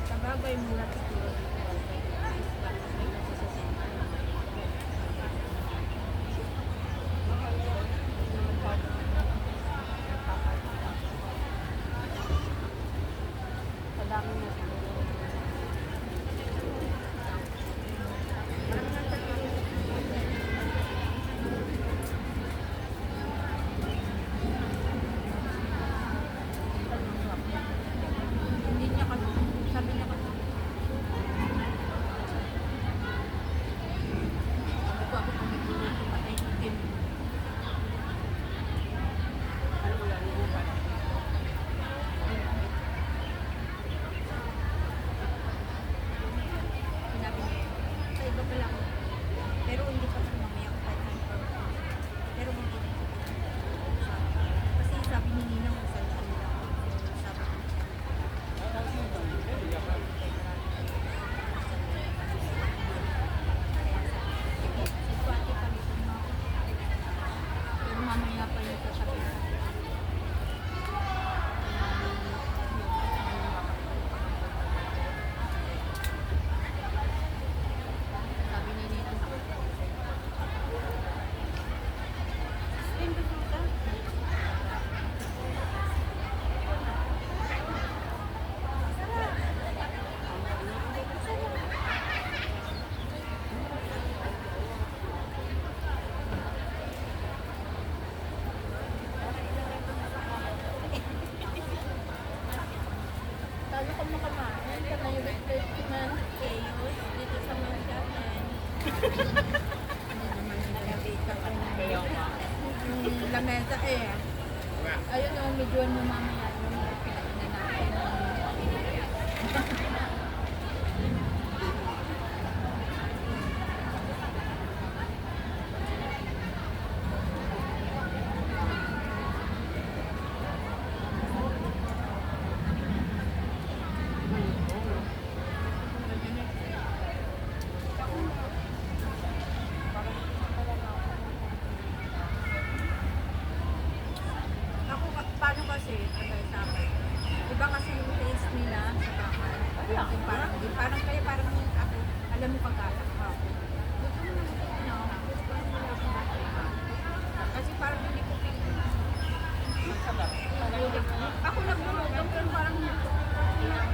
Sabagay mura siguro. Sa dami na siguro. Hindi niya kasi, sabi niya kasi, sabi ko ako kung may gulay ko patay chicken. Ano ko lang, bukas. Sinabi niya, sa iba pa lang. Pero hindi pa siya mamaya ko kahit ano pa. Pero mabuti. Kasi sabi ni Ninang, sa ano lang. Sabi ko siya. Si Swati pa nito mo. Pero mamaya pa yung sasabihin. Sabi ni Ninang sa akin. Talo ko makamain sa may replacement chaos dito sa Manhattan. Hindi naman nilalabitan ka na. Yung lamesa eh. Ayun o, medyo mo mamaya yung pinainan natin. Ako, paano kasi, sabay sa akin, iba kasi yung taste nila sa bahay. Yung parang kaya parang ako, alam mo pagkatak ko ako. Gusto mo na gusto na ako. Gusto mo na ako na. Kasi parang hindi ko tingin. Ako naglulutong pero parang hindi ako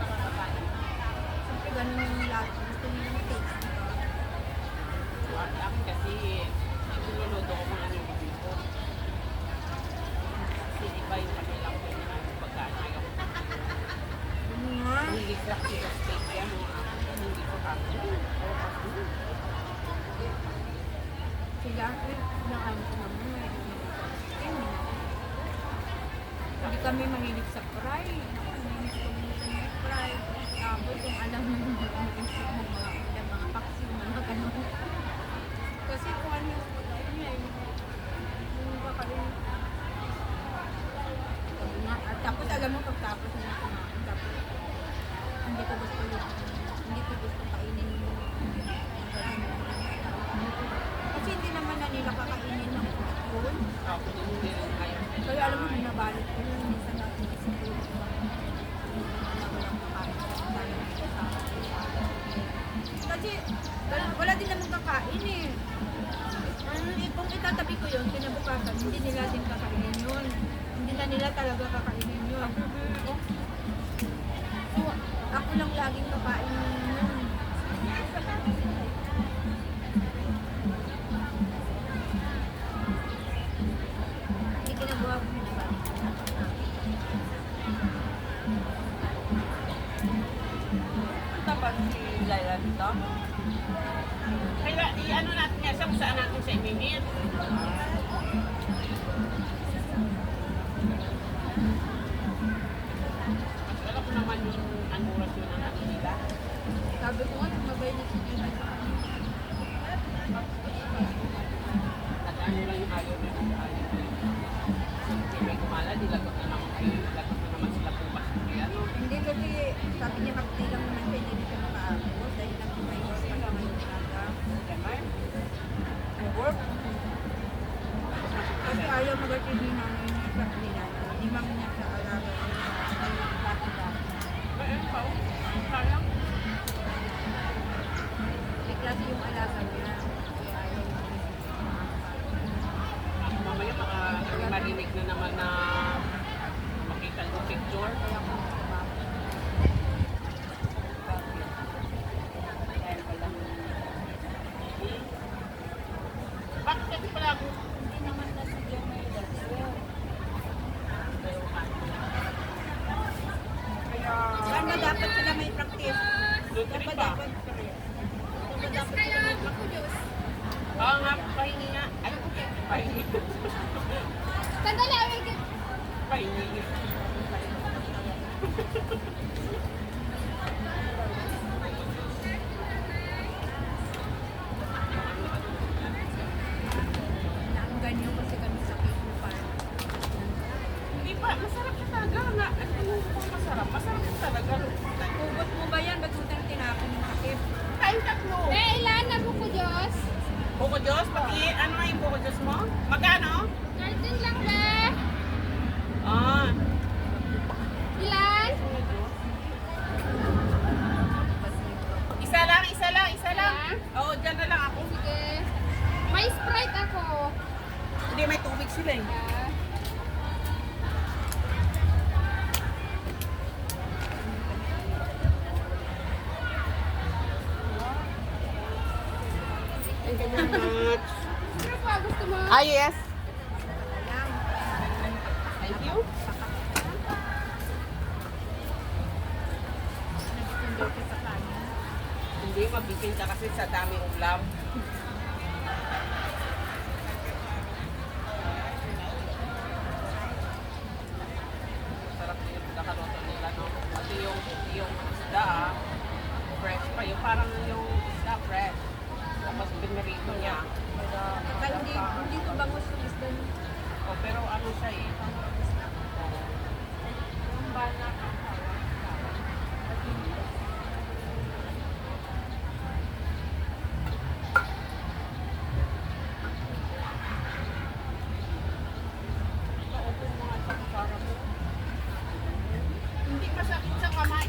nakakakain. Siyempre ganun yung lahat. Gusto nila yung taste, di ba? Akin kasi, niluluto ko mga niluluto ko. Kasi iba yung kanilang pagkain. Ano nga? Hindi ko kasi sa steak yan, hindi ko kasi. Sila, ng ano naman, hindi kami mahilig sa fry. Mahilig kami sa may fry. Tapos kung alam mo yung mga paksiw, mga ganun. Kasi kung ano yung kakain. Tapos alam mo pagtapos na kumain. Tapos hindi ko gusto kainin yung kasi hindi naman na nila kakainin ng food. Ako din hindi rin kaya. Kaya alam mo, binabalot ko yun. Minsan natin isip ko yung walang kakain. Kasi wala din naman kakain eh. Kung itatabi ko yun, kinabukasan, hindi nila din kakainin yun. Hindi na nila talaga kakainin yun. So, ako lang laging kakain yun. Hindi ginagawa ko yun. Punta ba si Laila dito? Kaya i-ano natin nga siya kung saan natin siya i-meet. Mas alam ko naman yung ang oras yun ang natin nila. Sabi ko nga, tumabay na si Judy. At ano lang yung ayaw ayaw mag-atindi nanay niya sa kanila. Limang niya sa alaga niya. Ayun pa, oh. Sayang. May klase yung alaga niya. Kaya ayaw niya. Mamaya marinig na naman na makita yung picture. Kaya ko Bakit kasi pala ako? hindi naman nasadya may dasyo. Kaya... Saan ba dapat sila may practice? Doon Saan rin ba ba? dapat? Saan ba dapat sila may practice? Oo nga, pahingi nga. Ay, pahingi. Sandali, awig. Pahingi. Naanggan niyo kasi kami sa Quezon Park. Hindi pa, masarap siya talaga nga. Ano yung masarap? Masarap siya talaga. Hugot mo ba yan? Ba't mo tayong tinapon yung takip? Kain tatlo. Ilan na buko Diyos? Buko Diyos, pati ano nga yung buko Diyos mo? Magkano? 13 lang be. Ah. Ilan? Isa lang, isa lang, isa lang. Ah? Oo, dyan na lang ako. Sige. May Sprite ako. Hindi, may tubig sila eh. Ah. Thank you very much. Ano pa gusto mo? Ah, yes. Thank you. Nagsundo ka sa kanin. Hindi, mabitin ka kasi sa daming ulam. Sarap yung pagkakaroto nila, no? Pati yung isda, fresh pa. Yung parang yung isda, fresh. Tapos pinarito niya. Saka hindi ko bangus yung isda niyo. Oh, pero ano siya eh. Yung banak ang hindi masakit sa kamay.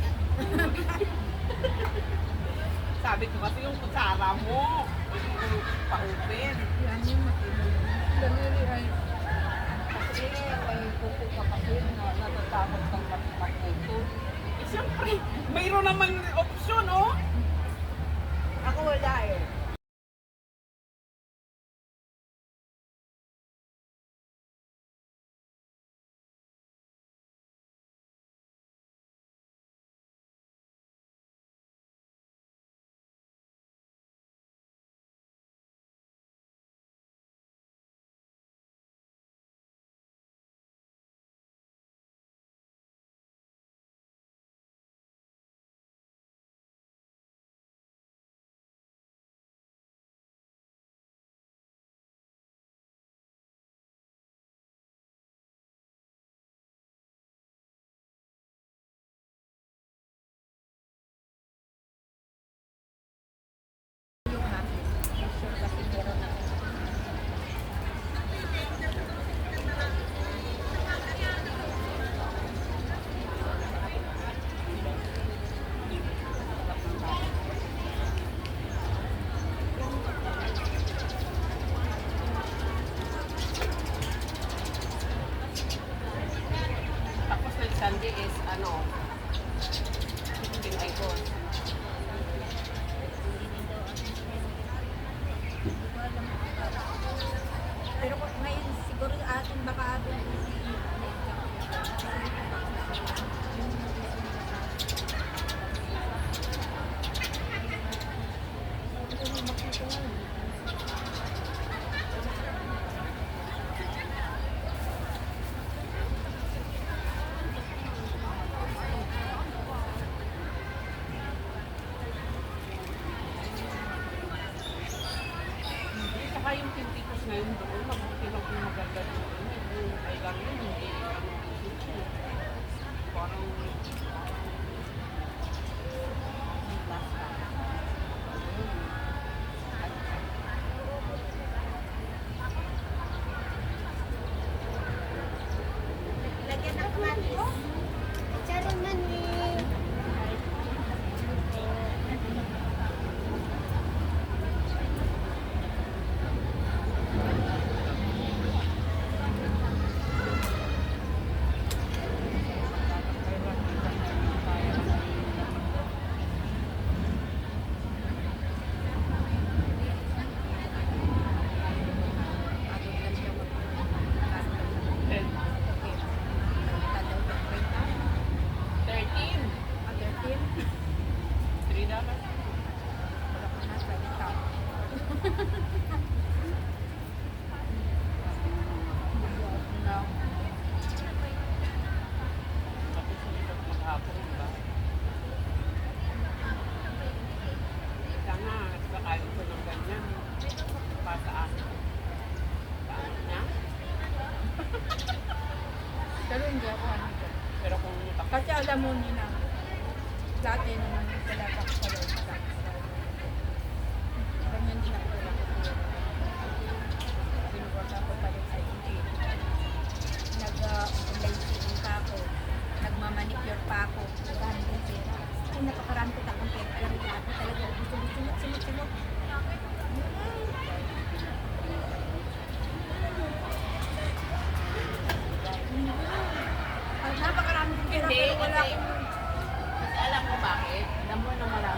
Sabi ko kasi yung kutsara mo. Yung pa-open. Yan yung matibay. Daliri ay kasi may kuko ka kasi na natatakot kang matipak na ito. Eh, siyempre, mayroon naman option, oh. Ako wala eh. Yung natin. Sure kasi meron na. Tapos next Sunday is, ano, chicken icon. Pero ngayon siguro atin baka atin si Saka yung pintitos ngayon doon, mabuti lang kung magagad yun. Yung ay lang yun, hindi ano, parang hindi ako ano. Pero kung Kasi alam mo nila, dati naman sila sa loob sa ganyan din ako lang. Sinuporta ko pa rin sa hindi. Nag-online sitting pa ako. Nagmamanicure pa ako. Marami din pera. Ay, napakarami ko takong pera. Alam mo dati talaga. Sumot. Napakarami din pera. hindi, Pero wala kasi, akong kasi alam mo bakit? Alam mo na marami